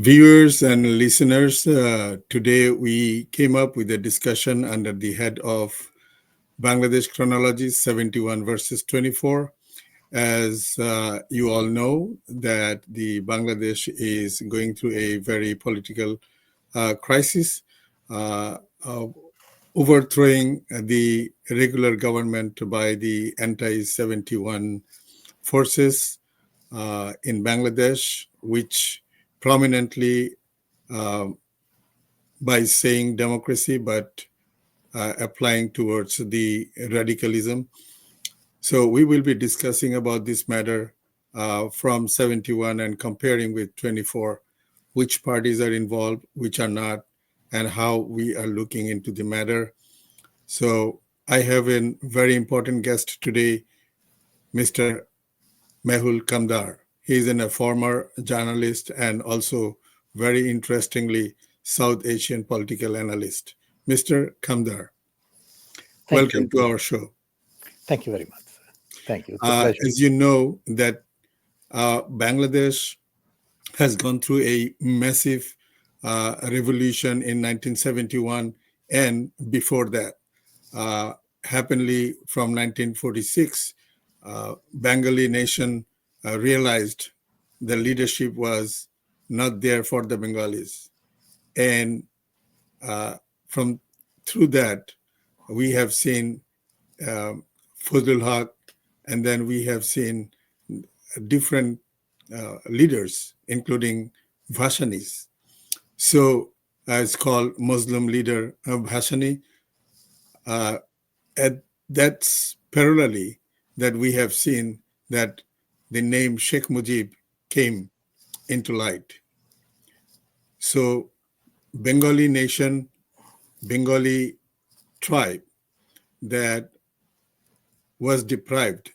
Viewers and listeners, today we came up with a discussion under the head of Bangladesh Chronology 71 verses 24. As you all know, that the Bangladesh is going through a very political crisis, of overthrowing the regular government by the anti-71 forces in Bangladesh, which prominently uh, by saying democracy, but applying towards the radicalism. So we will be discussing about this matter from 71 and comparing with 24, which parties are involved, which are not, and how we are looking into the matter. So I have a very important guest today, Mr. Mehul Kamdar. He is a former journalist and also, very interestingly, South Asian political analyst. Mr. Kamdar, Thank welcome you. to our show. Thank you very much. Thank you. It's a pleasure. As you know, that Bangladesh has gone through a massive revolution in 1971 and before that. Happily, from 1946, Bengali nation realized the leadership was not there for the Bengalis. And from through that, we have seen Fazlul Haq, and then we have seen different leaders, including Vashanis. So it's called Muslim leader Bhashani. And that's parallelly that we have seen that the name Sheikh Mujib came into light. So Bengali nation, Bengali tribe that was deprived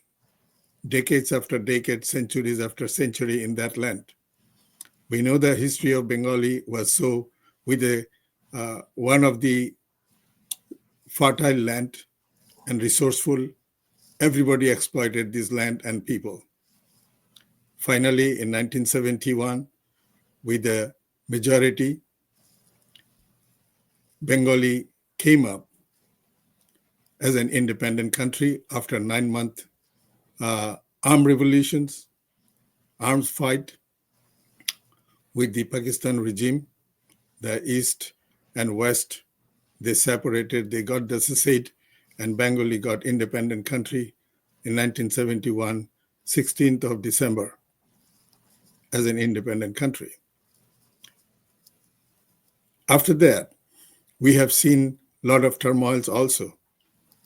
decades after decades, centuries after century in that land. We know the history of Bengali was so with one of the fertile land and resourceful. Everybody exploited this land and people. Finally, in 1971, with the majority, Bengali came up as an independent country after 9-month armed revolutions, arms fight with the Pakistan regime. The East and West, they separated, they got the secede, and Bengali got independent country in 1971, 16th of December, as an independent country. After that, we have seen a lot of turmoils also.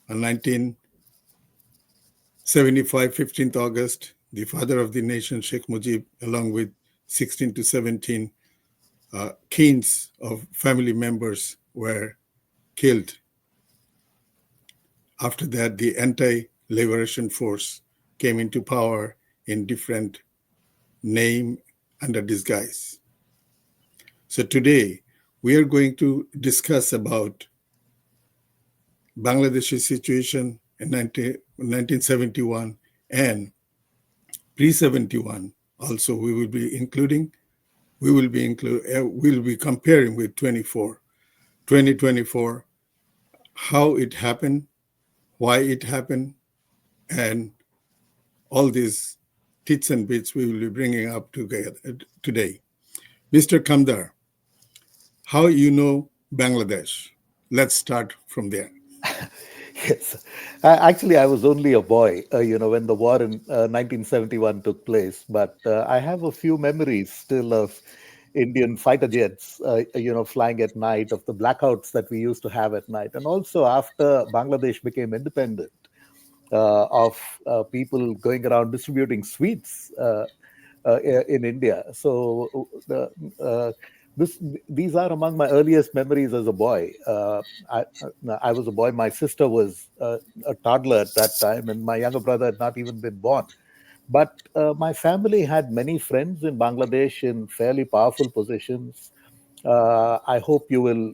On 1975, 15th August, the father of the nation, Sheikh Mujib, along with 16 to 17 kings of family members were killed. After that, the anti-liberation force came into power in different name under disguise. So today, we are going to discuss about Bangladesh's situation in 1971 and pre-71. Also, we will be comparing with 2024, how it happened, why it happened, and all these tits and bits we will be bringing up together today. Mr. Kamdar, how you know Bangladesh? Let's start from there. Yes. Actually, I was only a boy, when the war in 1971 took place. But I have a few memories still of Indian fighter jets, flying at night, of the blackouts that we used to have at night. And also after Bangladesh became independent, of people going around distributing sweets in India. So these are among my earliest memories as a boy. I was a boy. My sister was a toddler at that time, and my younger brother had not even been born. But my family had many friends in Bangladesh in fairly powerful positions. I hope you will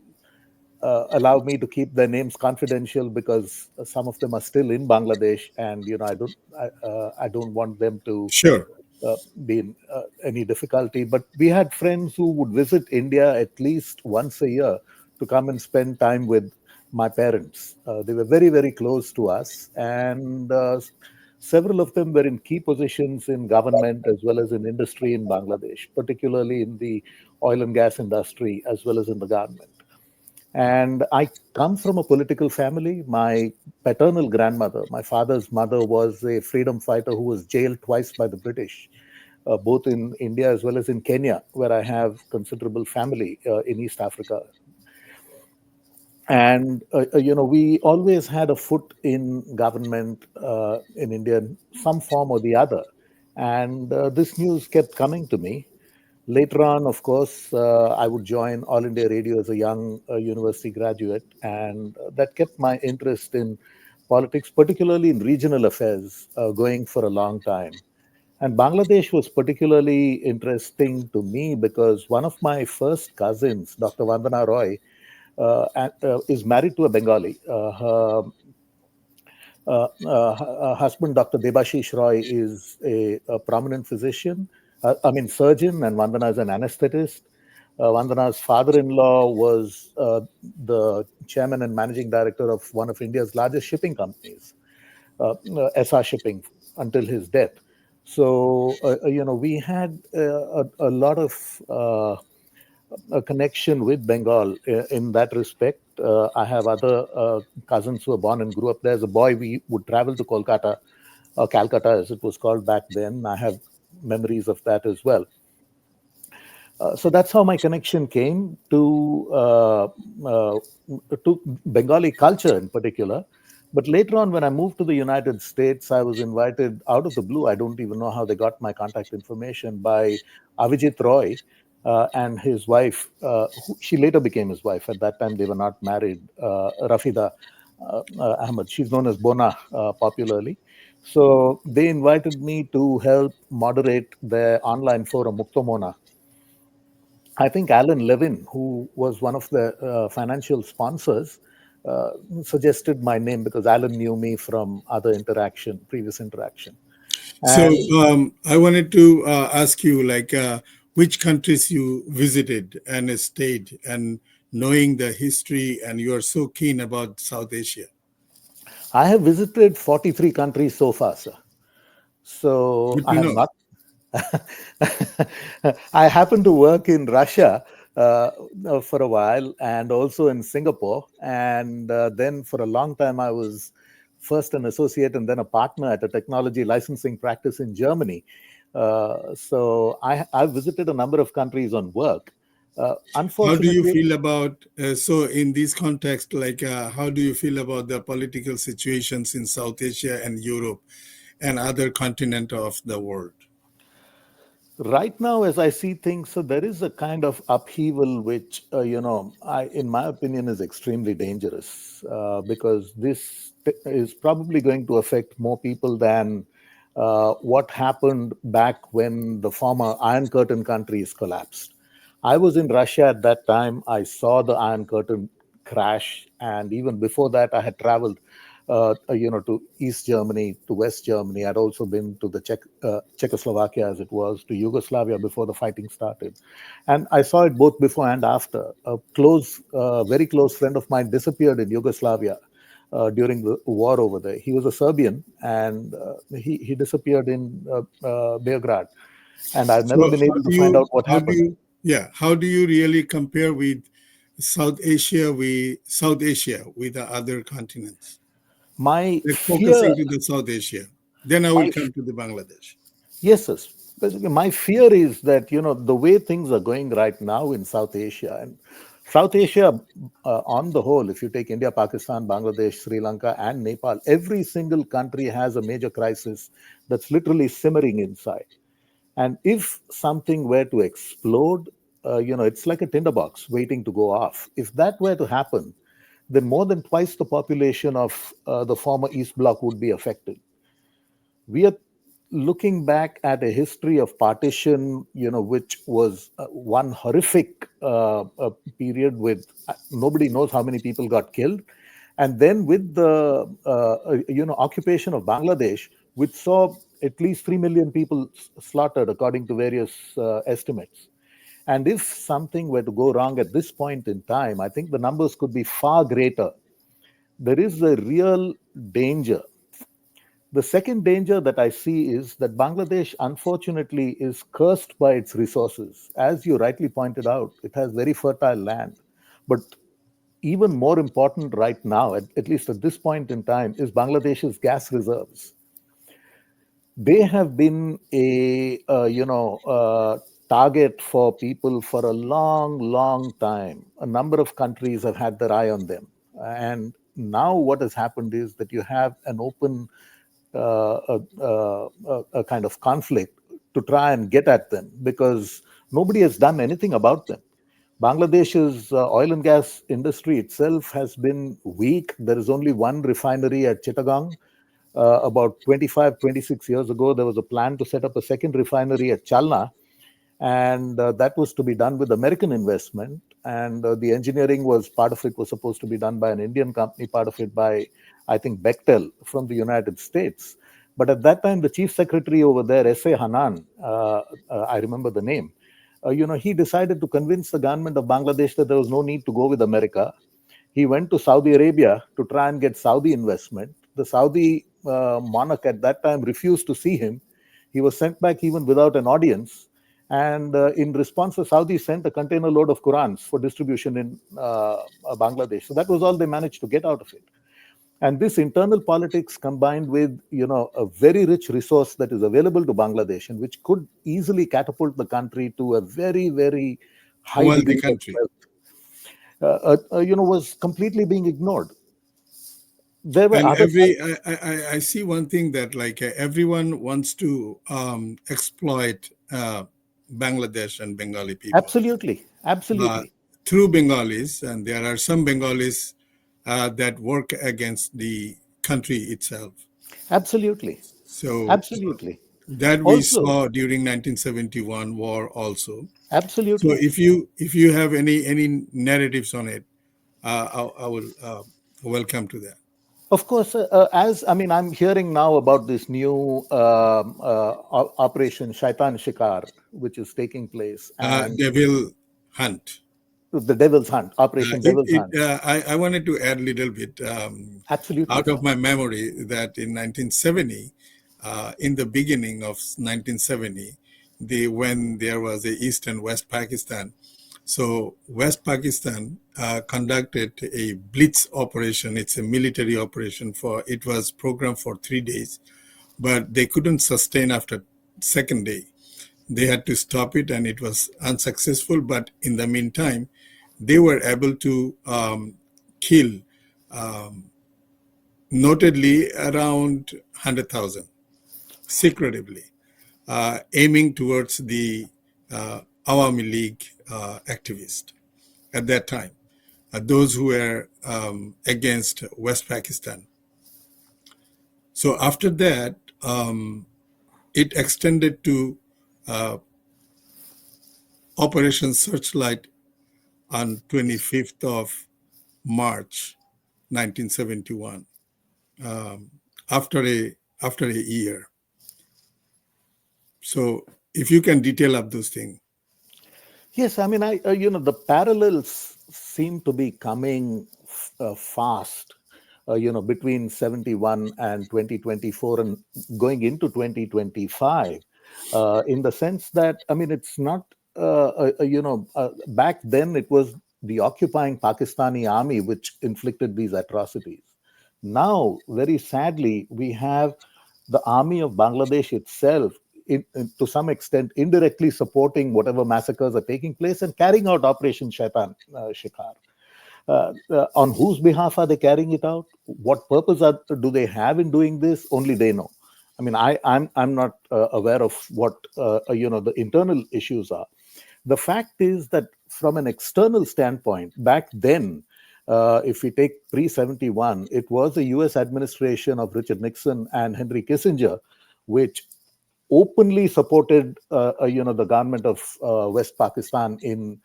allow me to keep their names confidential, because some of them are still in Bangladesh, and I don't want them to Sure. be any difficulty. But we had friends who would visit India at least once a year to come and spend time with my parents. They were very, very close to us, and several of them were in key positions in government as well as in industry in Bangladesh, particularly in the oil and gas industry as well as in the government. And I come from a political family. My paternal grandmother, my father's mother, was a freedom fighter who was jailed twice by the British, both in India as well as in Kenya, where I have considerable family in East Africa. And we always had a foot in government in India in some form or the other. And this news kept coming to me. Later on, of course, I would join All India Radio as a young university graduate, and that kept my interest in politics, particularly in regional affairs, going for a long time. And Bangladesh was particularly interesting to me because one of my first cousins, Dr. Vandana Roy, is married to a Bengali. Her husband, Dr. Debashish Roy, is a prominent physician, surgeon, and Vandana is an anesthetist. Vandana's father-in-law was the chairman and managing director of one of India's largest shipping companies, SR Shipping, until his death. So, we had a lot of a connection with Bengal in that respect. I have other cousins who were born and grew up there. As a boy, we would travel to Kolkata, or Calcutta as it was called back then. I have memories of that as well. So that's how my connection came to Bengali culture in particular. But later on, when I moved to the United States, I was invited out of the blue. I don't even know how they got my contact information by Avijit Roy and his wife. She later became his wife. At that time, they were not married. Rafida Ahmed. She's known as Bona popularly. So they invited me to help moderate their online forum, Muktomona. I think Alan Levin, who was one of the financial sponsors, uh, suggested my name because Alan knew me from other interaction, previous interaction. So And I wanted to ask you, like, which countries you visited and stayed, and knowing the history, and you are so keen about South Asia. I have visited 43 countries so far, sir. So Good I to have know. not. I happened to work in Russia for a while and also in Singapore. And then for a long time, I was first an associate and then a partner at a technology licensing practice in Germany. I've visited a number of countries on work. How do you Unfortunately, feel about, so in this context, like, how do you feel about the political situations in South Asia and Europe and other continent of the world? right now, as I see things, so there is a kind of upheaval which, in my opinion, is extremely dangerous because is probably going to affect more people than what happened back when the former Iron Curtain countries collapsed. I was in Russia at that time. I saw the Iron Curtain crash, and even before that, I had traveled, to East Germany, to West Germany. I'd also been to the Czechoslovakia, as it was, to Yugoslavia before the fighting started, and I saw it both before and after. Very close friend of mine disappeared in Yugoslavia. During the war over there, he was a Serbian, and he disappeared in Belgrade, and I've So never been able to find out what how do happened. you, yeah, how do you really compare with South Asia with the other continents? My Like fear, focusing to the South Asia. Then I will my come to the Bangladesh. yes, yes. Basically, my fear is that the way things are going right now in South Asia, and South Asia on the whole, if you take India, Pakistan, Bangladesh, Sri Lanka, and Nepal, every single country has a major crisis that's literally simmering inside. And if something were to explode, it's like a tinderbox waiting to go off. If that were to happen, then more than twice the population of the former East Bloc would be affected. We are looking back at a history of partition, which was one horrific period with nobody knows how many people got killed. And then with the, occupation of Bangladesh, which saw at least 3 million people slaughtered, according to various estimates. And if something were to go wrong at this point in time, I think the numbers could be far greater. There is a real danger. The second danger that I see is that Bangladesh, unfortunately, is cursed by its resources. As you rightly pointed out, it has very fertile land. But even more important right now, at least at this point in time, is Bangladesh's gas reserves. They have been a target for people for a long, long time. A number of countries have had their eye on them, and now what has happened is that you have an open a kind of conflict to try and get at them because nobody has done anything about them. Bangladesh's oil and gas industry itself has been weak. There is only one refinery at Chittagong. About 25, 26 years ago, there was a plan to set up a second refinery at Chalna, and that was to be done with American investment. And the engineering was part of it was supposed to be done by an Indian company, part of it by, I think, Bechtel from the United States. But at that time, the chief secretary over there, S.A. Hanan, I remember the name, he decided to convince the government of Bangladesh that there was no need to go with America. He went to Saudi Arabia to try and get Saudi investment. The Saudi monarch at that time refused to see him. He was sent back even without an audience. And in response, the Saudis sent a container load of Qurans for distribution in Bangladesh. So that was all they managed to get out of it. And this internal politics combined with, a very rich resource that is available to Bangladesh and which could easily catapult the country to a very, very high wealthy degree of country. wealth, was completely being ignored. There were And other I see one thing that like everyone wants to exploit Bangladesh and Bengali people absolutely, uh, absolutely, through Bengalis, and there are some Bengalis that work against the country itself. absolutely, So absolutely. that we Also, saw during 1971 war also. So absolutely. if you have any narratives on it, I will welcome to that. Of course, as I mean, I'm hearing now about this new Operation Shaitan Shikar, which is taking place, and Devil Hunt. the Devil's Hunt, Operation Devil's Hunt. I wanted to add a little bit Absolutely. out of my memory that in 1970, in the beginning of 1970, when there was a East and West Pakistan, so West Pakistan conducted a blitz operation. It's a military operation it was programmed for 3 days, but they couldn't sustain after second day. They had to stop it and it was unsuccessful. But in the meantime, they were able to kill notedly around 100,000 secretively, aiming towards the Awami League activists at that time, those who were against West Pakistan. So after that, it extended to uh, Operation Searchlight on 25th of March 1971, um, after a year. So if you can detail up those things. Yes, I mean, the parallels seem to be coming fast, between 71 and 2024 and going into 2025, in the sense that, I mean, it's not, back then it was the occupying Pakistani army which inflicted these atrocities. Now, very sadly, we have the army of Bangladesh itself, to some extent, indirectly supporting whatever massacres are taking place and carrying out Operation Shaitan Shikar. On whose behalf are they carrying it out? What purpose do they have in doing this? Only they know. I mean, I'm not aware of what the internal issues are. The fact is that from an external standpoint, back then, if we take pre 71, it was the US administration of Richard Nixon and Henry Kissinger, which openly supported, the government of West Pakistan in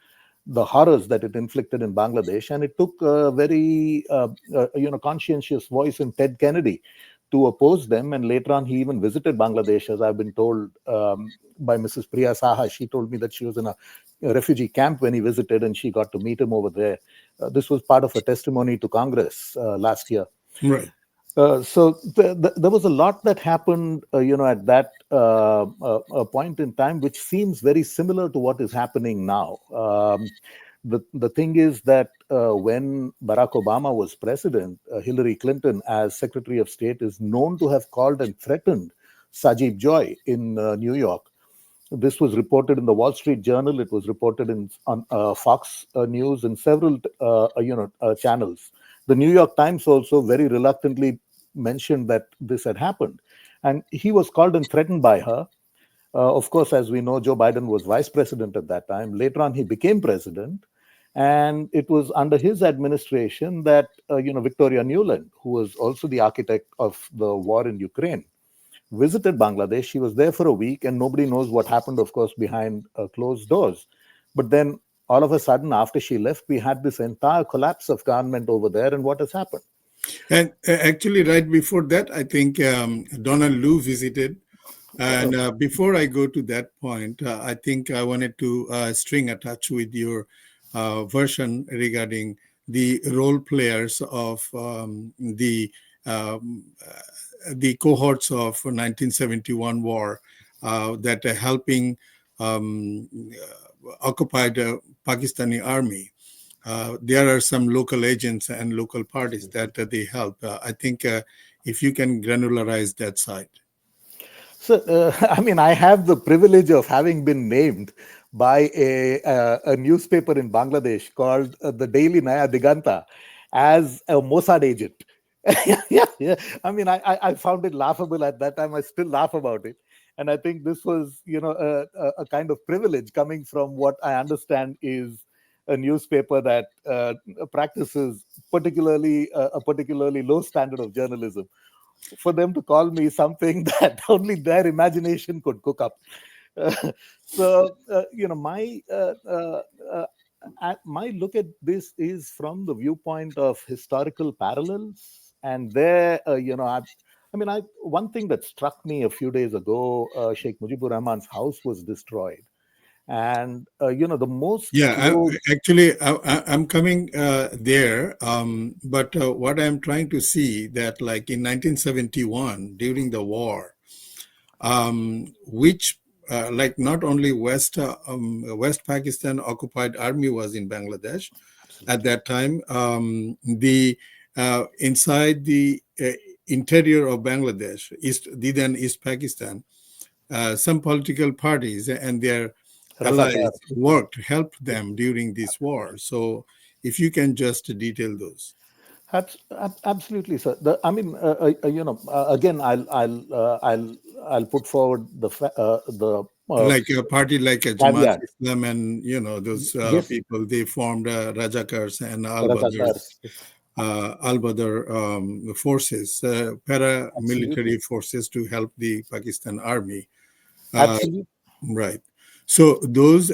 the horrors that it inflicted in Bangladesh, and it took a very, conscientious voice in Ted Kennedy to oppose them. And later on, he even visited Bangladesh, as I've been told by Mrs. Priya Saha. She told me that she was in a refugee camp when he visited, and she got to meet him over there. This was part of a testimony to Congress last year. Right. So there was a lot that happened, at that point in time, which seems very similar to what is happening now. The thing is that when Barack Obama was president, Hillary Clinton, as Secretary of State, is known to have called and threatened Sajib Joy in New York. This was reported in the Wall Street Journal. It was reported on Fox News and several channels. The New York Times also very reluctantly mentioned that this had happened, and he was called and threatened by her. Of course, as we know, Joe Biden was vice president at that time. Later on, he became president, and it was under his administration that Victoria Nuland, who was also the architect of the war in Ukraine, visited Bangladesh. She was there for a week, and nobody knows what happened, of course, behind closed doors. But then, all of a sudden, after she left, we had this entire collapse of government over there. And what has happened? And actually, right before that, I think Donald Lu visited. And before I go to that point, I think I wanted to string attach with your version regarding the role players of um, the cohorts of 1971 war that are helping um, occupied Pakistani army. There are some local agents and local parties that they help. I think if you can granularize that side. So, I mean, I have the privilege of having been named by a newspaper in Bangladesh called the Daily Naya Diganta as a Mossad agent. Yeah. I mean, I found it laughable at that time. I still laugh about it. And I think this was, a kind of privilege coming from what I understand is a newspaper that practices a particularly low standard of journalism, for them to call me something that only their imagination could cook up. My look at this is from the viewpoint of historical parallels, and there, one thing that struck me a few days ago, Sheikh Mujibur Rahman's house was destroyed, and the most Yeah, close. I'm coming there, but what I'm trying to see that, like in 1971, during the war, which like not only West Pakistan occupied army was in Bangladesh at Absolutely. that time, the inside the interior of Bangladesh, then East Pakistan, some political parties and their Razakar. allies worked, helped them during this war. So if you can just detail those. Absolutely, sir. Again, I'll put forward the Like a party like a caveat. Jamaat-e-Islam and, those Yes, people, they formed Razakars and Razakars. Al-Badr forces, Absolutely, paramilitary forces to help the Pakistan army. Uh, absolutely. Right. So those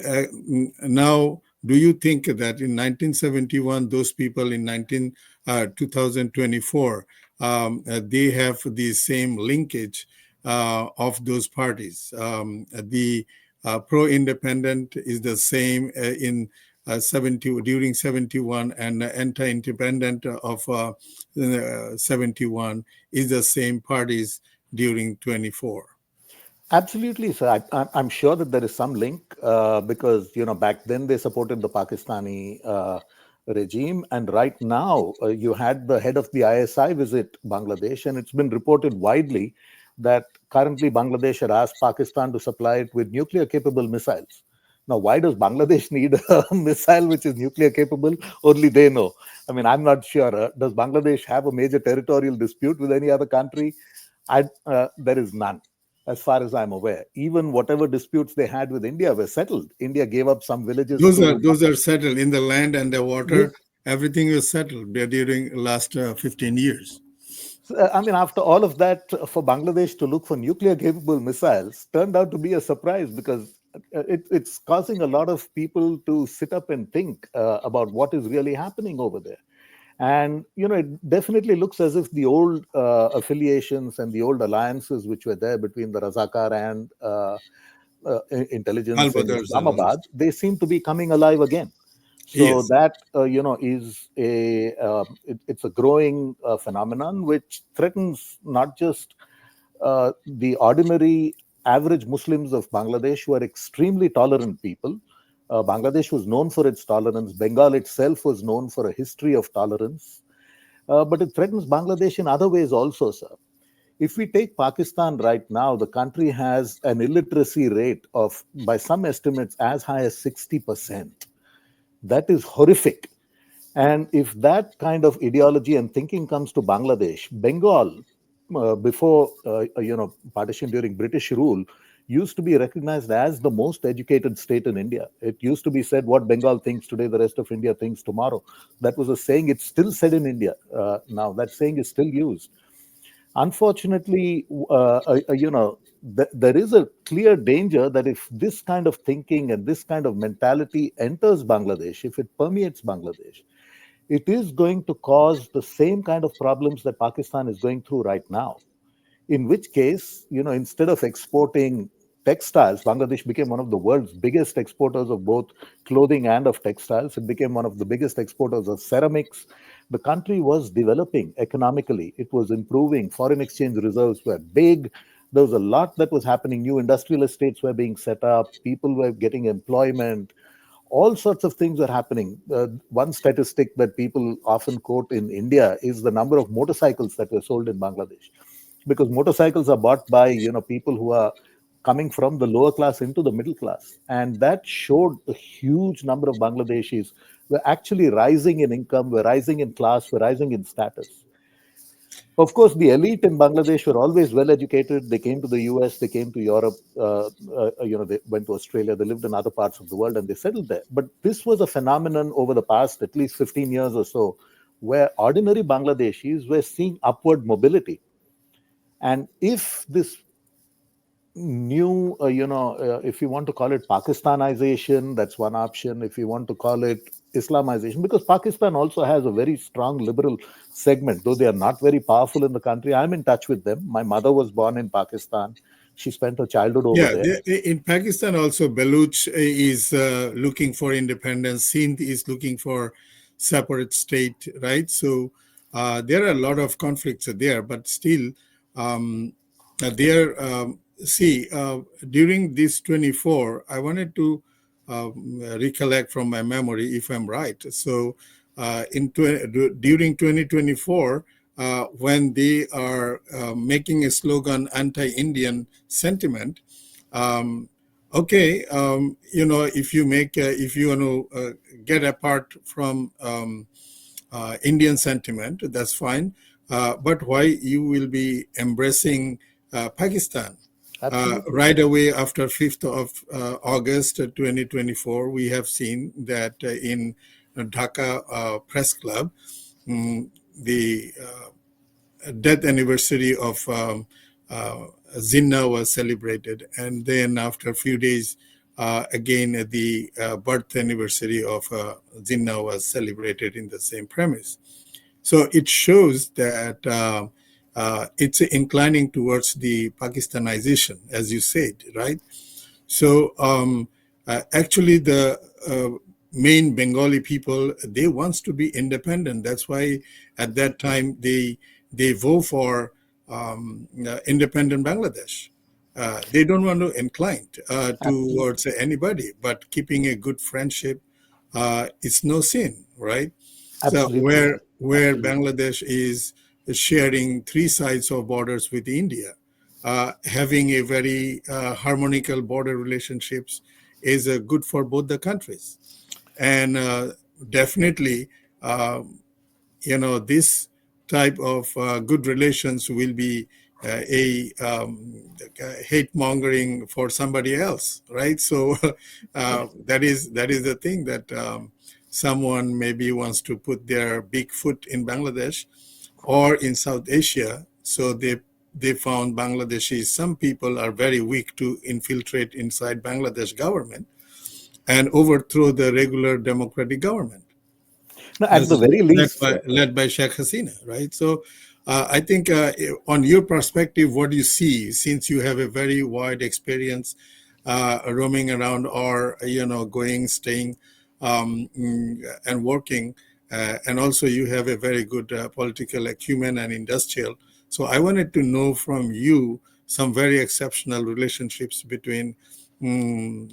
now, do you think that in 1971, those people in 2024, they have the same linkage of those parties? The pro-independent is the same in 70 during 71, and anti-independent of 71 is the same parties during 24. Absolutely, sir. I'm sure that there is some link because back then they supported the Pakistani regime, and right now you had the head of the ISI visit Bangladesh, and it's been reported widely that currently Bangladesh had asked Pakistan to supply it with nuclear-capable missiles. Now, why does Bangladesh need a missile which is nuclear capable? Only they know. I mean, I'm not sure. Does Bangladesh have a major territorial dispute with any other country? There is none, as far as I'm aware. Even whatever disputes they had with India were settled. India gave up some villages to. Those are settled in the land and the water. Yes. Everything is settled there during last 15 years. So, I mean, after all of that, for Bangladesh to look for nuclear capable missiles turned out to be a surprise because it's causing a lot of people to sit up and think about what is really happening over there. And it definitely looks as if the old affiliations and the old alliances which were there between the Razakar and intelligence in Al-Badr's Islamabad, alliance. they seem to be coming alive again. So Yes, that is it's a growing phenomenon which threatens not just the ordinary average Muslims of Bangladesh, who are extremely tolerant people. Bangladesh was known for its tolerance. Bengal itself was known for a history of tolerance. But it threatens Bangladesh in other ways also, sir. If we take Pakistan right now, the country has an illiteracy rate of, by some estimates, as high as 60%. That is horrific. And if that kind of ideology and thinking comes to Bangladesh, Bengal, before partition during British rule, used to be recognized as the most educated state in India. It used to be said, "What Bengal thinks today, the rest of India thinks tomorrow." That was a saying. It's still said in India now. That saying is still used. Unfortunately, there is a clear danger that if this kind of thinking and this kind of mentality enters Bangladesh, if it permeates Bangladesh, it is going to cause the same kind of problems that Pakistan is going through right now. In which case, instead of exporting textiles, Bangladesh became one of the world's biggest exporters of both clothing and of textiles. It became one of the biggest exporters of ceramics. The country was developing economically, it was improving. Foreign exchange reserves were big. There was a lot that was happening. New industrial estates were being set up, people were getting employment, all sorts of things are happening. One statistic that people often quote in India is the number of motorcycles that were sold in Bangladesh, because motorcycles are bought by people who are coming from the lower class into the middle class, and that showed a huge number of Bangladeshis were actually rising in income, were rising in class, were rising in status. Of course, the elite in Bangladesh were always well educated. They came to the US, they came to Europe, they went to Australia, they lived in other parts of the world and they settled there. But this was a phenomenon over the past at least 15 years or so, where ordinary Bangladeshis were seeing upward mobility. And if this new, if you want to call it Pakistanization, that's one option. If you want to call it Islamization, because Pakistan also has a very strong liberal segment, though they are not very powerful in the country. I'm in touch with them. My mother was born in Pakistan. She spent her childhood over yeah. there. In Pakistan also, Baluch is looking for independence. Sindh is looking for separate state, right? So there are a lot of conflicts there, but still, there. See, during this 24, I wanted to recollect from my memory if I'm right. So, during 2024, when they are making a slogan anti-Indian sentiment, um, okay, if you want to get apart from Indian sentiment, that's fine. But why you will be embracing Pakistan? Absolutely. Right away after 5th of August 2024, we have seen that in Dhaka Press Club, the death anniversary of Jinnah was celebrated, and then after a few days, again the birth anniversary of Jinnah was celebrated in the same premise. So it shows that it's inclining towards the Pakistanization, as you said, right? So actually, the main Bengali people, they wants to be independent. That's why at that time they vote for independent Bangladesh. They don't want to incline Absolutely. towards anybody, but keeping a good friendship is no sin, right? So Absolutely, sir. where Absolutely. Bangladesh is sharing three sides of borders with India, having a very harmonical border relationships is good for both the countries, and definitely, uh, this type of good relations will be a hate mongering for somebody else, right? So that is the thing that someone maybe wants to put their big foot in Bangladesh or in South Asia. So they found Bangladeshis. Some people are very weak to infiltrate inside Bangladesh government and overthrow the regular democratic government. No, at as the very least, led by Sheikh Hasina, right? So I think on your perspective, what do you see, since you have a very wide experience roaming around, or going, staying, and working, and also you have a very good political acumen and industrial. So I wanted to know from you some very exceptional relationships between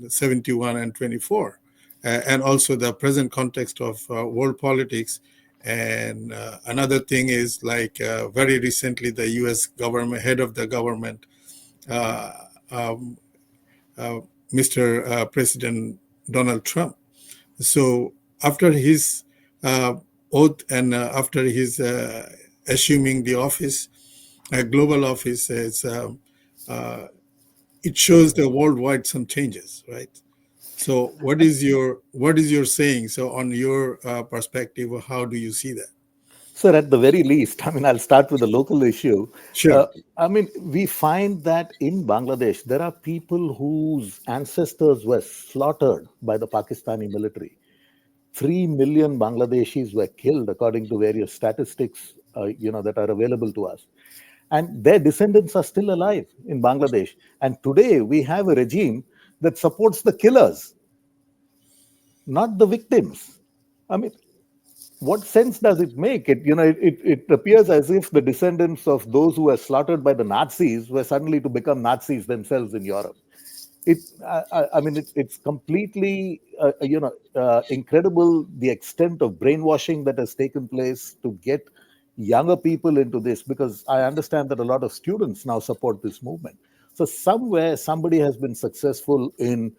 71 and 24, and also the present context of world politics. And another thing is, like, very recently, the U.S. government, head of the government, uh, um, uh, Mr. President Donald Trump. So after his uh, oath, and after his assuming the office, global office, uh, it shows the worldwide some changes, right? So what is your saying? So on your perspective, how do you see that? sir, at the very least, I mean, I'll start with the local issue. Sure. Uh, I mean, we find that in Bangladesh, there are people whose ancestors were slaughtered by the Pakistani military. 3 million Bangladeshis were killed, according to various statistics, that are available to us. And their descendants are still alive in Bangladesh. And today we have a regime that supports the killers, not the victims. I mean, what sense does it make? It appears as if the descendants of those who were slaughtered by the Nazis were suddenly to become Nazis themselves in Europe. It's completely incredible the extent of brainwashing that has taken place to get younger people into this, because I understand that a lot of students now support this movement. So somewhere somebody has been successful in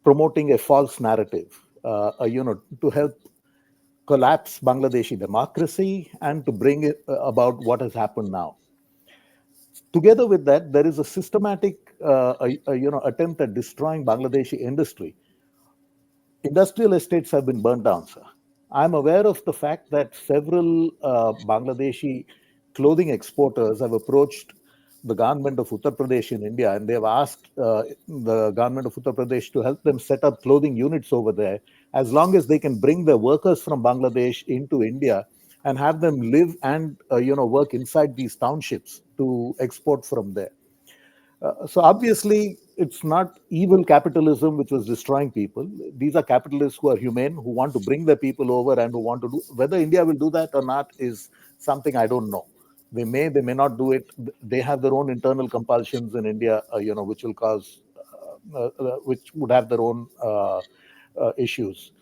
promoting a false narrative, to help collapse Bangladeshi democracy and to bring it about what has happened now. Together with that, there is a systematic, attempt at destroying Bangladeshi industry. Industrial estates have been burned down, sir. I'm aware of the fact that several Bangladeshi clothing exporters have approached the government of Uttar Pradesh in India, and they've asked the government of Uttar Pradesh to help them set up clothing units over there, as long as they can bring their workers from Bangladesh into India and have them live and work inside these townships to export from there. So obviously, it's not evil capitalism which was destroying people. These are capitalists who are humane, who want to bring their people over and who want to do. Whether India will do that or not is something I don't know. They may not do it. They have their own internal compulsions in India, which will cause, which would have their own issues.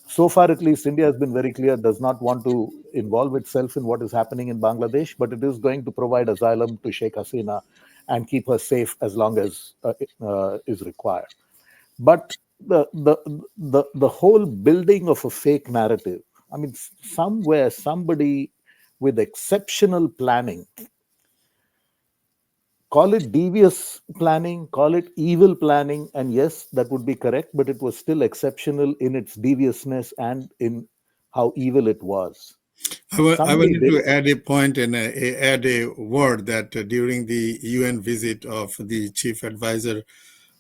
So far, at least, India has been very clear, does not want to involve itself in what is happening in Bangladesh, but it is going to provide asylum to Sheikh Hasina and keep her safe as long as is required. But the whole building of a fake narrative, I mean, somewhere somebody with exceptional planning, call it devious planning, call it evil planning, and yes, that would be correct, but it was still exceptional in its deviousness and in how evil it was. I Somebody wanted did to it. add a point and add a word that during the UN visit of the chief advisor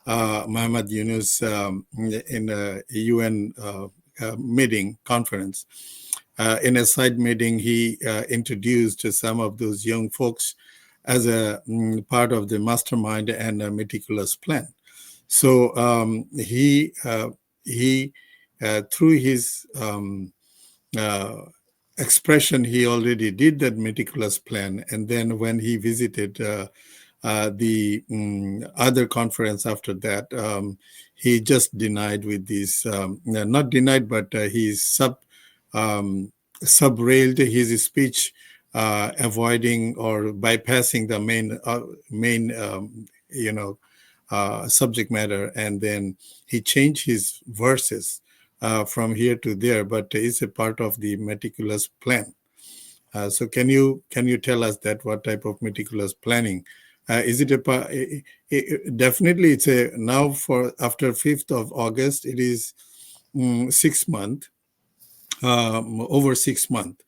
Muhammad Yunus, in a UN meeting conference, in a side meeting, he introduced some of those young folks as a part of the mastermind and a meticulous plan. So he through his uh, expression, he already did that meticulous plan. And then when he visited the other conference after that, he just denied with this, not denied, but he um, subrailed his speech, avoiding or bypassing the main subject matter, and then he changed his verses from here to there, but it's a part of the meticulous plan. So can you tell us that what type of meticulous planning? Is it definitely it's a now for after 5th of August, it is 6 month, over 6 month.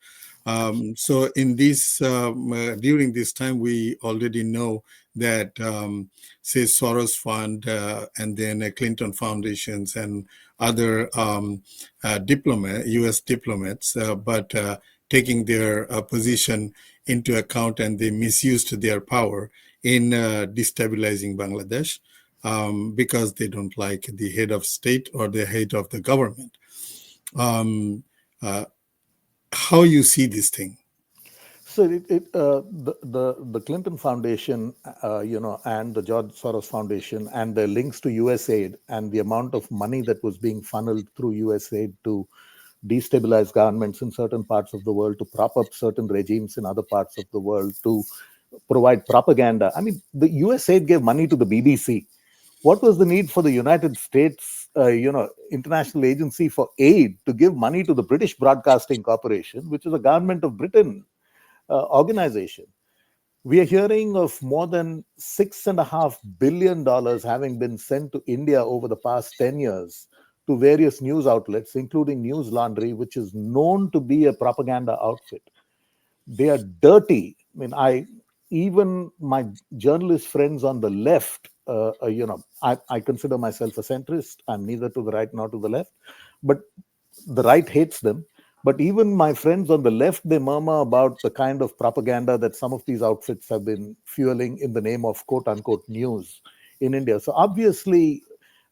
So in this during this time, we already know that say Soros Fund and then Clinton Foundations and other U.S. diplomats, but taking their position into account, and they misused their power in destabilizing Bangladesh because they don't like the head of state or the head of the government. Um, uh, how you see this thing? So the Clinton Foundation, and the George Soros Foundation, and their links to USAID, and the amount of money that was being funneled through USAID to destabilize governments in certain parts of the world, to prop up certain regimes in other parts of the world, to provide propaganda. I mean, the USAID gave money to the BBC. What was the need for the United States, International Agency for Aid, to give money to the British Broadcasting Corporation, which is a government of Britain organization? We are hearing of more than $6.5 billion having been sent to India over the past 10 years to various news outlets, including News Laundry, which is known to be a propaganda outfit. They are dirty. I mean, even my journalist friends on the left, I consider myself a centrist. I'm neither to the right nor to the left, but the right hates them. But even my friends on the left, they murmur about the kind of propaganda that some of these outfits have been fueling in the name of quote unquote news in India. So obviously,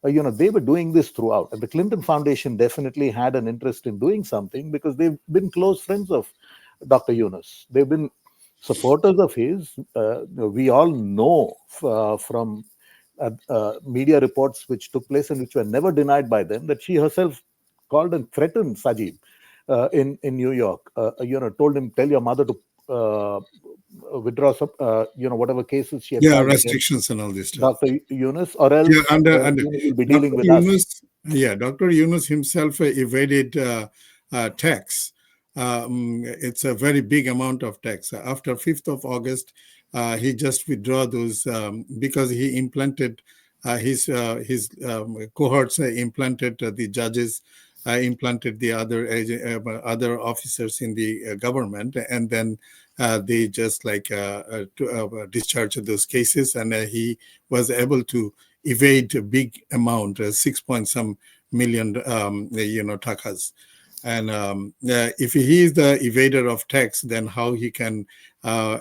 they were doing this throughout. And the Clinton Foundation definitely had an interest in doing something because they've been close friends of Dr. Yunus. They've been supporters of his. We all know from media reports which took place and which were never denied by them that she herself called and threatened Sajid in New York. Told him, tell your mother to withdraw some, whatever cases she had Yeah, filed against restrictions and all this stuff. Dr. Yunus, or Yeah, else under you'll be dealing Dr. with us. Yunus. Yeah, Dr. Yunus himself evaded tax. It's a very big amount of tax. After 5th of August, he just withdraw those because he implanted his cohorts implanted the judges, implanted the other officers in the government, and then they just like discharge those cases, and he was able to evade a big amount, 6 point some million, takas. And if he is the evader of tax, then how he can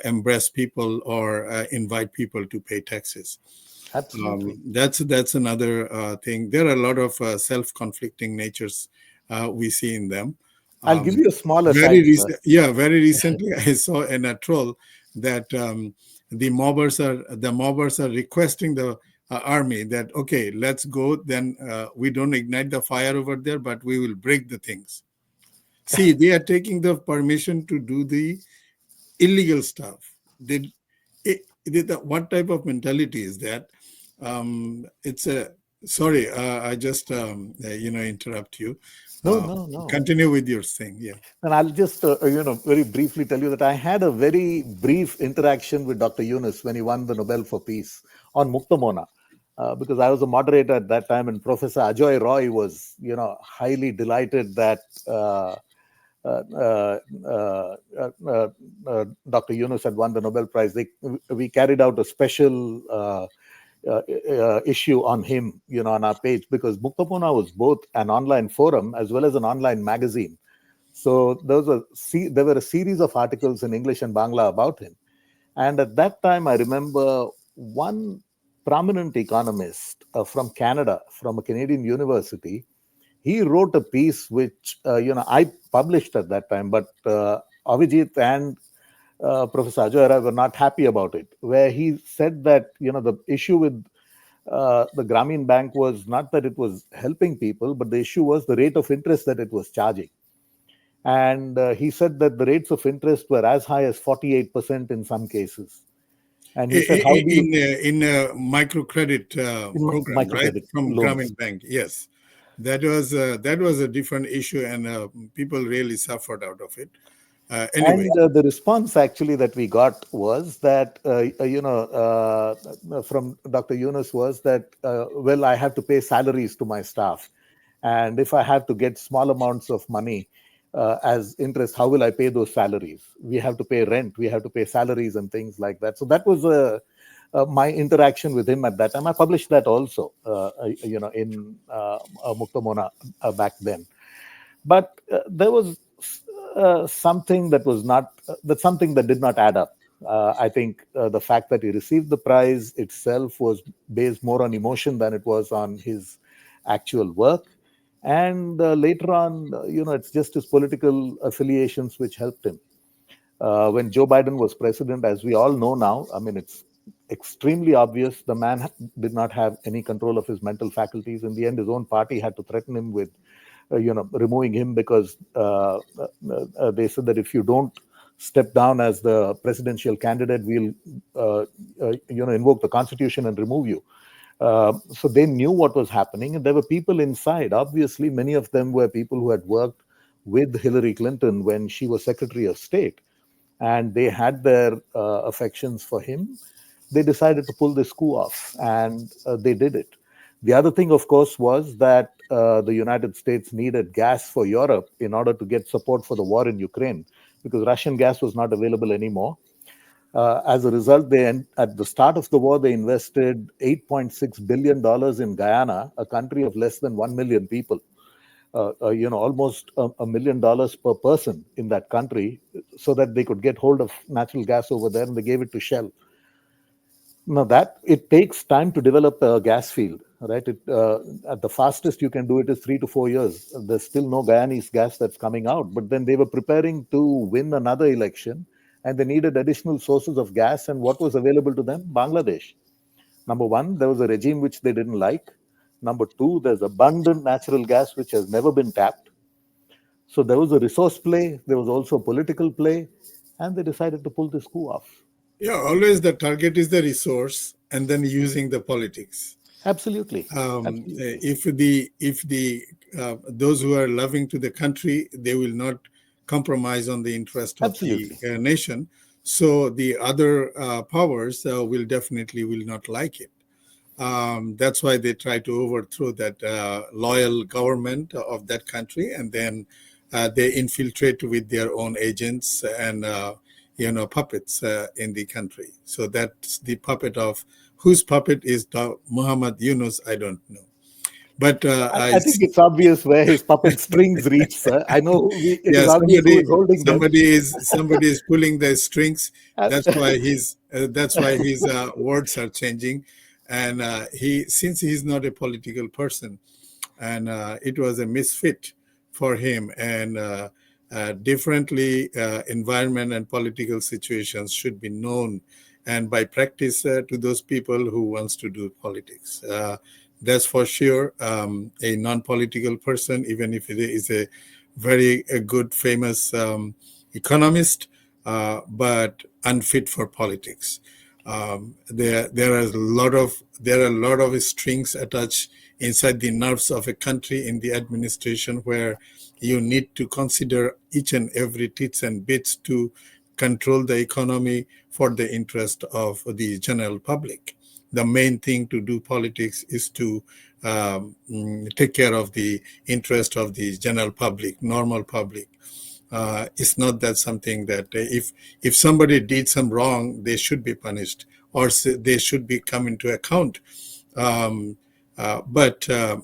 embrace people or invite people to pay taxes? Absolutely. That's another thing. There are a lot of self-conflicting natures we see in them. I'll give Um, you a small aside, sir. very recently, I saw in a troll that the mobbers are requesting the army that, okay, let's go. Then we don't ignite the fire over there, but we will break the things. See, they are taking the permission to do the illegal stuff. What type of mentality is that? It's a sorry. I just interrupt you. No, Uh, no, no. Continue with your thing. Yeah. And I'll just, very briefly tell you that I had a very brief interaction with Dr. Yunus when he won the Nobel for Peace on Muktamona, because I was a moderator at that time, and Professor Ajoy Roy was, highly delighted that uh, uh, uh, Dr. Yunus had won the Nobel Prize. We carried out a special issue on him, on our page, because Muktamona was both an online forum as well as an online magazine. So there were a series of articles in English and Bangla about him. And at that time, I remember one prominent economist from Canada, from a Canadian university. He wrote a piece which I published at that time, but Avijit and Professor Ajoy were not happy about it, where he said that the issue with the Grameen Bank was not that it was helping people, but the issue was the rate of interest that it was charging. And he said that the rates of interest were as high as 48% in some cases. And he said, how do you, In a microcredit in program, right, microcredit from loans? Grameen Bank? Yes, that was a different issue, and people really suffered out of it. Anyway, And the response actually that we got was that, from Dr. Yunus was that, well, I have to pay salaries to my staff. And if I have to get small amounts of money, as interest. How will I pay those salaries? We have to pay rent, we have to pay salaries and things like that. So that was my interaction with him at that time. I published that also, in Muktamona back then. But there was something that was not that something that did not add up. I think the fact that he received the prize itself was based more on emotion than it was on his actual work. And later on, it's just his political affiliations which helped him. When Joe Biden was president, as we all know now, I mean, it's extremely obvious the man did not have any control of his mental faculties. In the end, his own party had to threaten him with, removing him because they said that if you don't step down as the presidential candidate, we'll, invoke the Constitution and remove you. So they knew what was happening, and there were people inside. Obviously, many of them were people who had worked with Hillary Clinton when she was Secretary of State, and they had their affections for him. They decided to pull this coup off, and they did it. The other thing, of course, was that the United States needed gas for Europe in order to get support for the war in Ukraine, because Russian gas was not available anymore. As a result, at the start of the war, they invested $8.6 billion in Guyana, a country of less than 1 million people. Almost $1 million per person in that country, so that they could get hold of natural gas over there, and they gave it to Shell. Now that it takes time to develop a gas field, right? At the fastest you can do it is 3 to 4 years. There's still no Guyanese gas that's coming out, but then they were preparing to win another election, and they needed additional sources of gas. And what was available to them? Bangladesh. Number one, there was a regime which they didn't like. Number two, there's abundant natural gas which has never been tapped. So there was a resource play, there was also a political play, and they decided to pull this coup off. Yeah, always the target is the resource and then using the politics. Absolutely. Absolutely. If the those who are loving to the country, they will not compromise on the interest of the Absolutely. nation. So the other powers will definitely will not like it. That's why they try to overthrow that loyal government of that country, and then they infiltrate with their own agents and puppets in the country. So that's the puppet of whose puppet is Muhammad Yunus. I don't know, but I think it's obvious where his puppet strings reach, sir. I know it is yeah, obvious who is holding them. somebody is pulling the strings. Ab- That's why his words are changing, and he since he's not a political person, and it was a misfit for him, and differently environment and political situations should be known and by practice to those people who wants to do politics. That's for sure. A non-political person, even if it is a good famous economist, but unfit for politics. There are a lot of strings attached inside the nerves of a country in the administration, where you need to consider each and every tits and bits to control the economy for the interest of the general public. The main thing to do politics is to take care of the interest of the general public, normal public. It's not that something that if somebody did some wrong, they should be punished, or they should be come into account. Um, uh, but uh,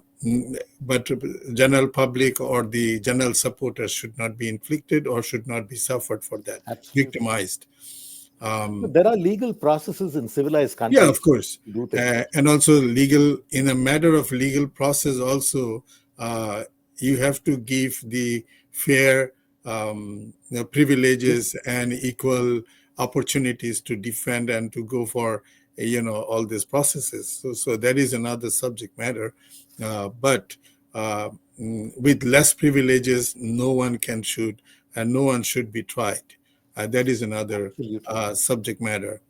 but general public or the general supporters should not be inflicted or should not be suffered for that, Absolutely. victimized. Um, There are legal processes in civilized yeah, of countries course. to do things. And also legal, in a matter of legal process also, you have to give the fair Yes, privileges and equal opportunities to defend and to go for, all these processes. So that is another subject matter. But with less privileges, no one can shoot and no one should be tried. That is another absolutely. subject matter.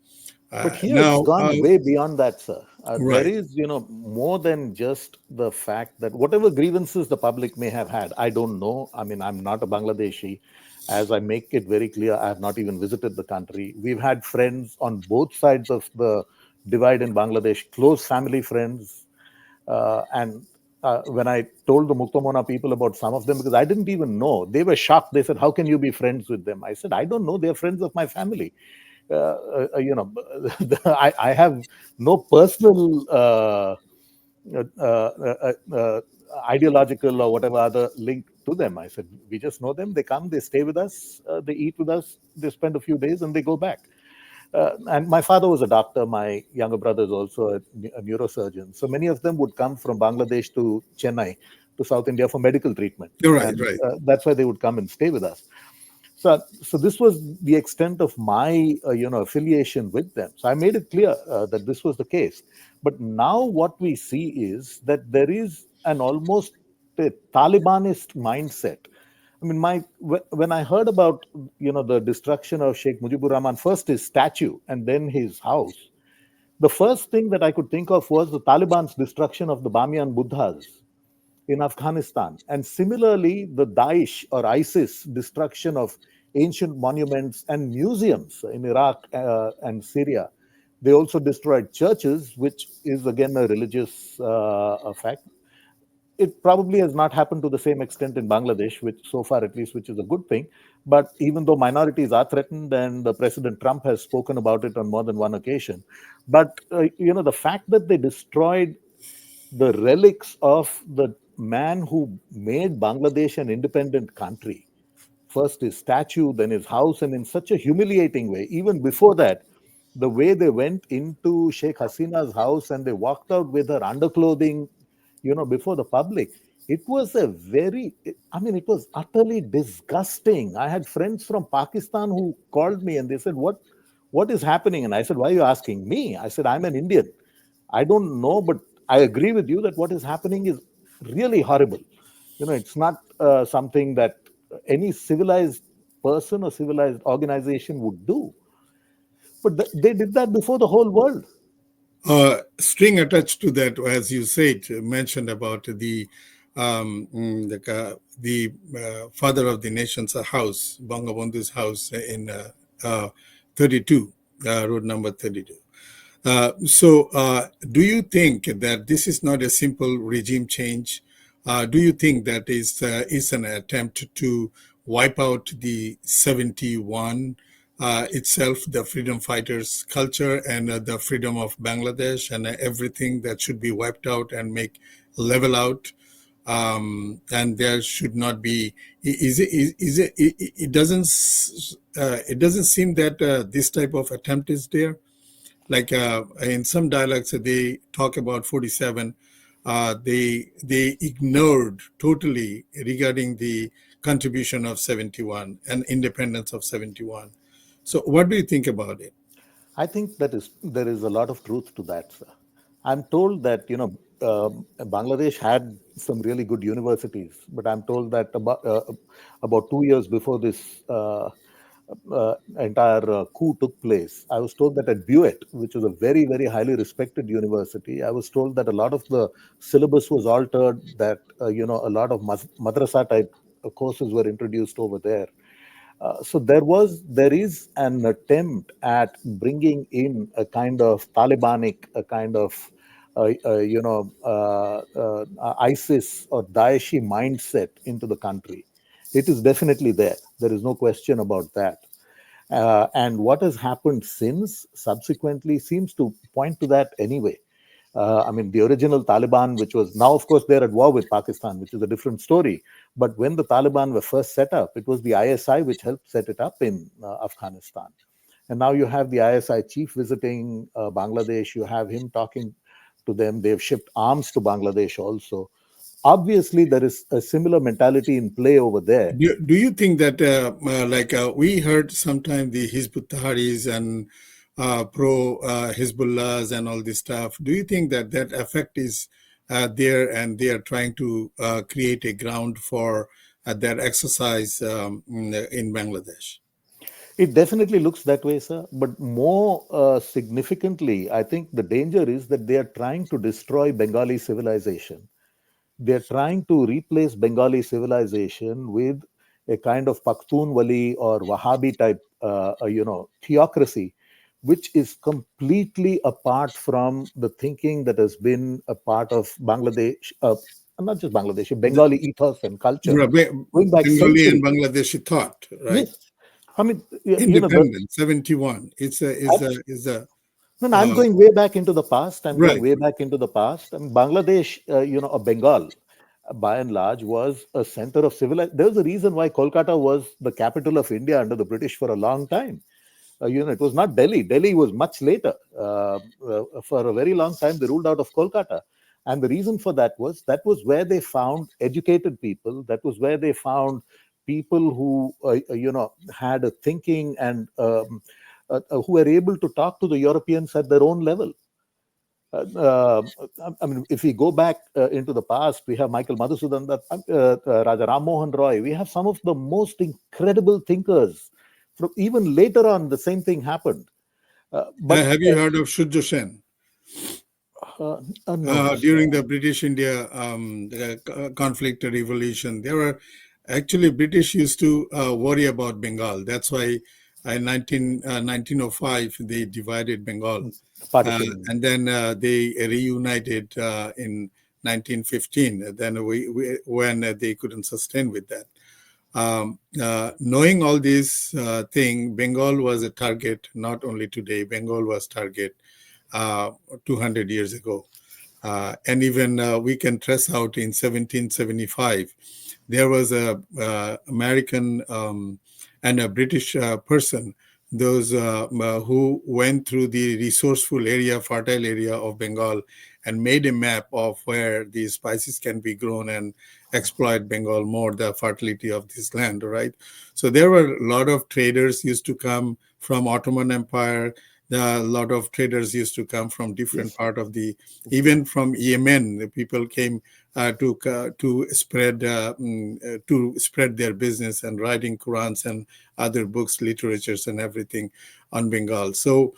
But here it's Now, gone way beyond that, sir. There right. is, more than just the fact that whatever grievances the public may have had, I don't know. I mean, I'm not a Bangladeshi. As I make it very clear, I have not even visited the country. We've had friends on both sides of the divide in Bangladesh, close family friends, and when I told the Muktamona people about some of them, because I didn't even know, they were shocked. They said, "How can you be friends with them?" I said, "I don't know. They're friends of my family. You know, I have no personal uh, uh, uh, uh, ideological or whatever other link to them." I said, "We just know them. They come, they stay with us, they eat with us, they spend a few days, and they go back." And my father was a doctor. My younger brother is also a neurosurgeon. So many of them would come from Bangladesh to Chennai, to South India for medical treatment, You're right, and right. that's why they would come and stay with us. So this was the extent of my affiliation with them. So I made it clear that this was the case. But now what we see is that there is an almost a Talibanist mindset. I mean, when I heard about the destruction of Sheikh Mujibur Rahman, first his statue and then his house, the first thing that I could think of was the Taliban's destruction of the Bamiyan Buddhas in Afghanistan. And similarly, the Daesh or ISIS destruction of ancient monuments and museums in Iraq and Syria. They also destroyed churches, which is again a religious fact. It probably has not happened to the same extent in Bangladesh, which so far at least, which is a good thing. But even though minorities are threatened, and President Trump has spoken about it on more than one occasion, but the fact that they destroyed the relics of the man who made Bangladesh an independent country, first his statue, then his house, and in such a humiliating way. Even before that, the way they went into Sheikh Hasina's house and they walked out with her underclothing, before the public. It was I mean, it was utterly disgusting. I had friends from Pakistan who called me and they said, what is happening? And I said, "Why are you asking me?" I said, "I'm an Indian. I don't know, but I agree with you that what is happening is really horrible. It's not something that any civilized person or civilized organization would do. But they did that before the whole world." String attached to that, as you said, mentioned about the father of the nation's house, Bangabandhu's house in 32, road number 32. Do you think that this is not a simple regime change? Do you think that is an attempt to wipe out the 71 itself, the freedom fighters' culture and the freedom of Bangladesh and everything that should be wiped out and make level out? And there should not be. Is it? It doesn't seem that this type of attempt is there. Like in some dialects they talk about 47, they ignored totally regarding the contribution of 71 and independence of 71. So what do you think about it? I think that there is a lot of truth to that, sir. I'm told that Bangladesh had some really good universities, but I'm told that about 2 years before this entire coup took place, I was told that at Buet, which was a very very highly respected university, I was told that a lot of the syllabus was altered, that a lot of madrasa type courses were introduced over there. So there is an attempt at bringing in a kind of Talibanic, a kind of ISIS or Daeshi mindset into the country. It is definitely there. There is no question about that. And what has happened since subsequently seems to point to that anyway. I mean, the original Taliban, which was now, of course, they're at war with Pakistan, which is a different story. But when the Taliban were first set up, it was the ISI which helped set it up in Afghanistan. And now you have the ISI chief visiting Bangladesh. You have him talking to them. They've shipped arms to Bangladesh also. Obviously, there is a similar mentality in play over there. Do you think that we heard sometime the Hizbut Tahrirs and pro Hezbollahs and all this stuff, do you think that that effect is there and they are trying to create a ground for their exercise in Bangladesh? It definitely looks that way, sir. But more significantly, I think the danger is that they are trying to destroy Bengali civilization. They're trying to replace Bengali civilization with a kind of Pakhtunwali or Wahhabi type, theocracy, which is completely apart from the thinking that has been a part of Bangladesh, not just Bangladeshi, The, Bengali ethos and culture, yeah, going back Bengali and centuries. Bangladeshi thought, right? Yes, I mean, the Independent, 71. no, no, I'm Uh, going way back into the past. I'm going right. way back into the past. And Bangladesh, or Bengal, by and large, was a center of civilization. There was a reason why Kolkata was the capital of India under the British for a long time. It was not Delhi. Delhi was much later. For a very long time, they ruled out of Kolkata. And the reason for that was where they found educated people. That was where they found people who, had a thinking and who were able to talk to the Europeans at their own level. I mean, if we go back into the past, we have Michael Madhusudan, Raja Ram Mohan Roy. We have some of the most incredible thinkers. From even later on, the same thing happened. But Have you heard of Shujo Sen? no, During the British India conflict or revolution, there were actually British used to worry about Bengal. That's why in 1905 they divided Bengal, partition. and then they reunited in 1915. Then when they couldn't sustain with that. Knowing all these thing, Bengal was a target. Not only today, Bengal was target uh, 200 years ago. And even we can trace out in 1775, there was a American and a British person, those who went through the resourceful area, fertile area of Bengal, and made a map of where these spices can be grown and exploit Bengal more, the fertility of this land, right? So there were a lot of traders used to come from Ottoman Empire. A lot of traders used to come from different Yes, part of the, even from Yemen. The people came to spread their business and writing Qurans and other books, literatures, and everything on Bengal. So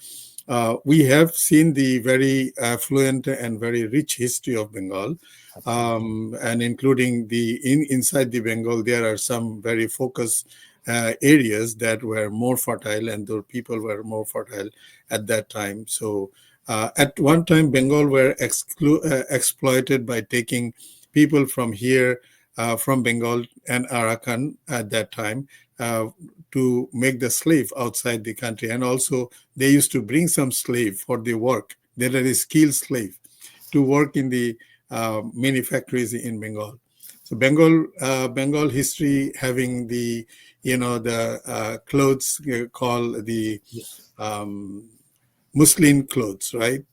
we have seen the very affluent and very rich history of Bengal, absolutely. and including inside the Bengal, there are some very focused areas that were more fertile, and the people were more fertile at that time. So at one time, Bengal were exploited by taking people from here, from Bengal and Arakan at that time, uh, to make the slave outside the country. And also, they used to bring some slave for the work. They are a skilled slave to work in the many factories in Bengal. So Bengal history having the, the clothes called the Yes, um, Muslim clothes, right?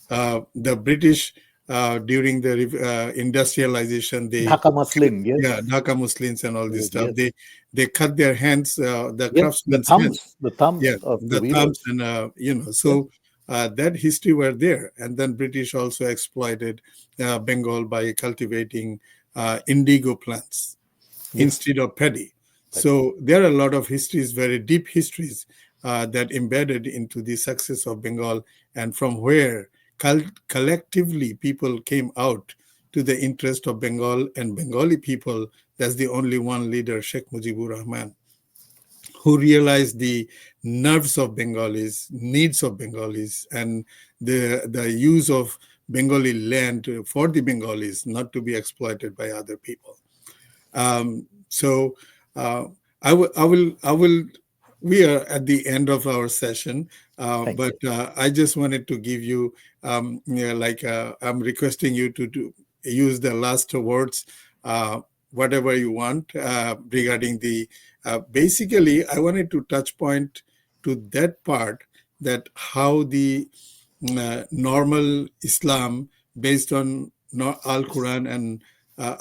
The British during the industrialization, they, Dhaka Muslin. yeah, Yes, Dhaka Muslims and all this yes, stuff. yes, They cut their hands, the yes. The craftsmen's hands. thumbs, the Yeah, thumbs of the the thumbs weavers. and Yes, so that history were there, and then British also exploited Bengal by cultivating indigo plants yes, instead of paddy. Paddy. So there are a lot of histories, very deep histories, that embedded into the success of Bengal, and from where collectively people came out to the interest of Bengal and Bengali people. That's the only one leader, Sheikh Mujibur Rahman, who realized the nerves of Bengalis, needs of Bengalis, and the use of Bengali land for the Bengalis, not to be exploited by other people. So uh, I will. We are at the end of our session, Thank but you. I just wanted to give you, I'm requesting you to use the last words, uh, whatever you want regarding the. Basically, I wanted to touch point to that part, that how the normal Islam based on Al Quran and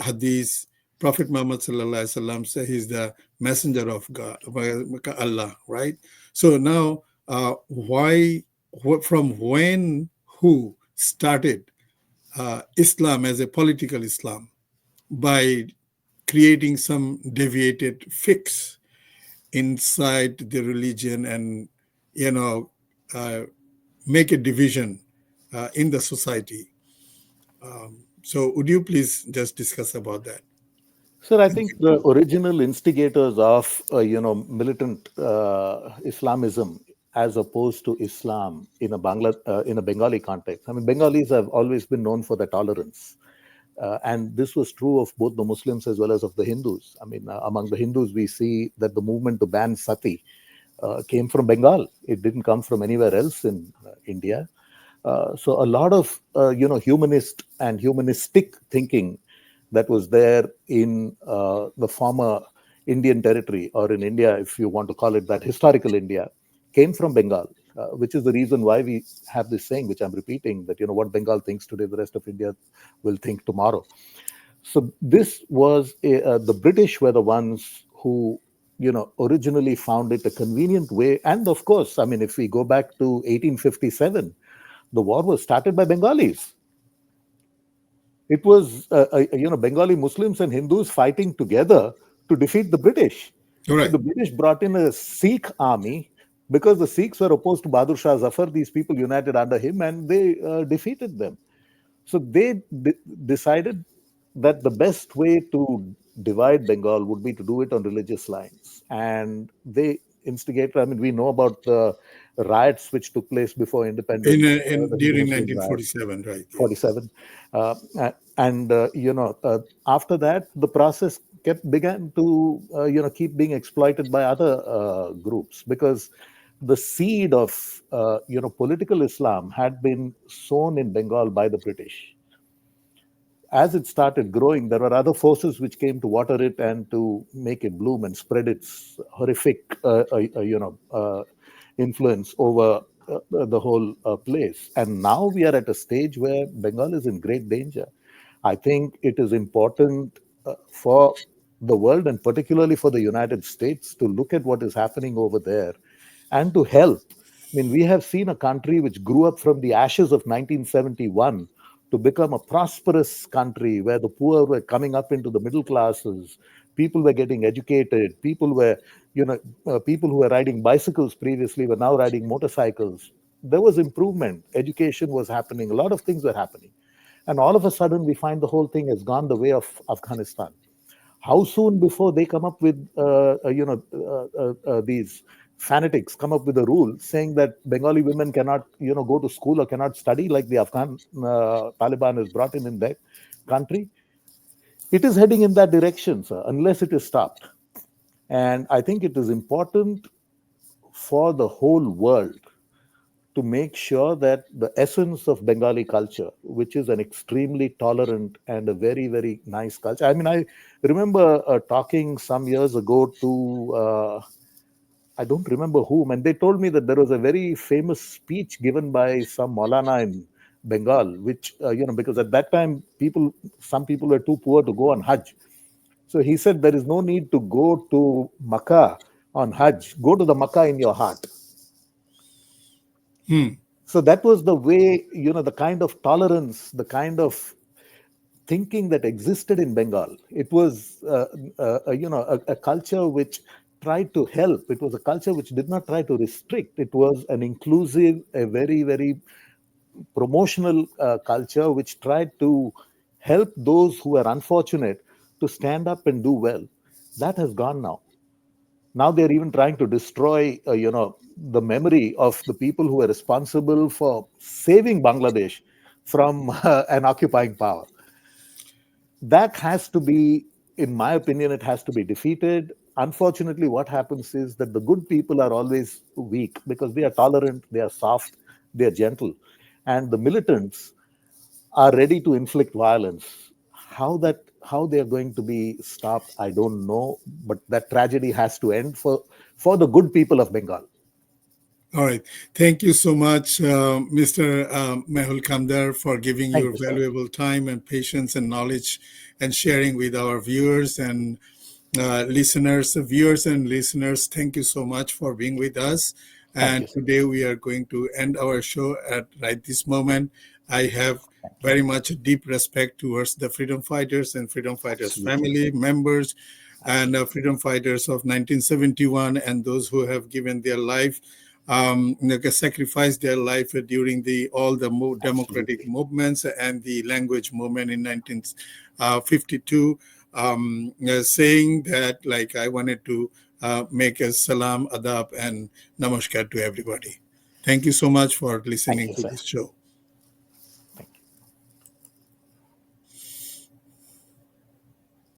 Hadith. Prophet Muhammad sallallahu alaihi wasallam said he's the messenger of God, Allah, right? So now, from when, who started Islam as a political Islam by creating some deviated fix inside the religion, and you know uh, make a division in the society. So would you please just discuss about that? Sir, I think the original instigators of militant Islamism, as opposed to Islam in a Bengali context. I mean, Bengalis have always been known for their tolerance. And this was true of both the Muslims as well as of the Hindus. I mean, among the Hindus, we see that the movement to ban sati came from Bengal. It didn't come from anywhere else in India. So a lot of humanist and humanistic thinking that was there in the former Indian territory, or in India, if you want to call it that, historical India, came from Bengal, which is the reason why we have this saying, which I'm repeating, that what Bengal thinks today, the rest of India will think tomorrow. So this was the British were the ones who originally found it a convenient way. And of course, I mean, if we go back to 1857, the war was started by Bengalis. It was Bengali Muslims and Hindus fighting together to defeat the British. All So right. the British brought in a Sikh army because the Sikhs were opposed to Bahadur Shah Zafar. These people united under him and they defeated them. So they decided that the best way to divide Bengal would be to do it on religious lines. And they instigated, I mean, we know about the riots which took place before independence, In the Hindu during Muslim riots. 1947, right? Yes. 47. And after that, the process began to keep being exploited by other groups, because the seed of political Islam had been sown in Bengal by the British. As it started growing, there were other forces which came to water it and to make it bloom and spread its horrific, influence over the whole place. And now we are at a stage where Bengal is in great danger. I think it is important for the world, and particularly for the United States, to look at what is happening over there and to help. I mean, we have seen a country which grew up from the ashes of 1971 to become a prosperous country where the poor were coming up into the middle classes, people were getting educated, people were, people who were riding bicycles previously were now riding motorcycles. There was improvement, education was happening, a lot of things were happening. And all of a sudden, we find the whole thing has gone the way of Afghanistan. How soon before they come up with, these fanatics come up with a rule saying that Bengali women cannot, go to school or cannot study like the Afghan Taliban has brought in their country? It is heading in that direction, sir, unless it is stopped. And I think it is important for the whole world to make sure that the essence of Bengali culture, which is an extremely tolerant and a very, very nice culture. I mean, I remember talking some years ago to, I don't remember whom, and they told me that there was a very famous speech given by some Maulana in Bengal, which, because at that time, some people were too poor to go on Hajj. So he said, there is no need to go to Makkah on Hajj, go to the Makkah in your heart. Hmm. So that was the way, the kind of tolerance, the kind of thinking that existed in Bengal. It was, a culture which tried to help. It was a culture which did not try to restrict. It was an inclusive, a very, very promotional culture which tried to help those who were unfortunate to stand up and do well. That has gone now. Now they're even trying to destroy, the memory of the people who were responsible for saving Bangladesh from an occupying power. That has to be, in my opinion, it has to be defeated. Unfortunately, what happens is that the good people are always weak because they are tolerant, they are soft, they are gentle. And the militants are ready to inflict violence. How they are going to be stopped, I don't know. But that tragedy has to end for the good people of Bengal. All right. Thank you so much, Mr. Mehul Kamdar, for giving Thank your you, sir. valuable time and patience and knowledge and sharing with our viewers and listeners. Viewers and listeners, thank you so much for being with us. Thank And you, sir. today we are going to end our show at right this moment. I have very much deep respect towards the freedom fighters and freedom fighters Absolutely. family members and Absolutely. freedom fighters of 1971 and those who have given their life, sacrificed their life during the all the democratic Absolutely. movements and the language movement in 1952. Saying that, like, I wanted to make a salam, adab, and namaskar to everybody. Thank you so much for Thank listening you, to sir. this show.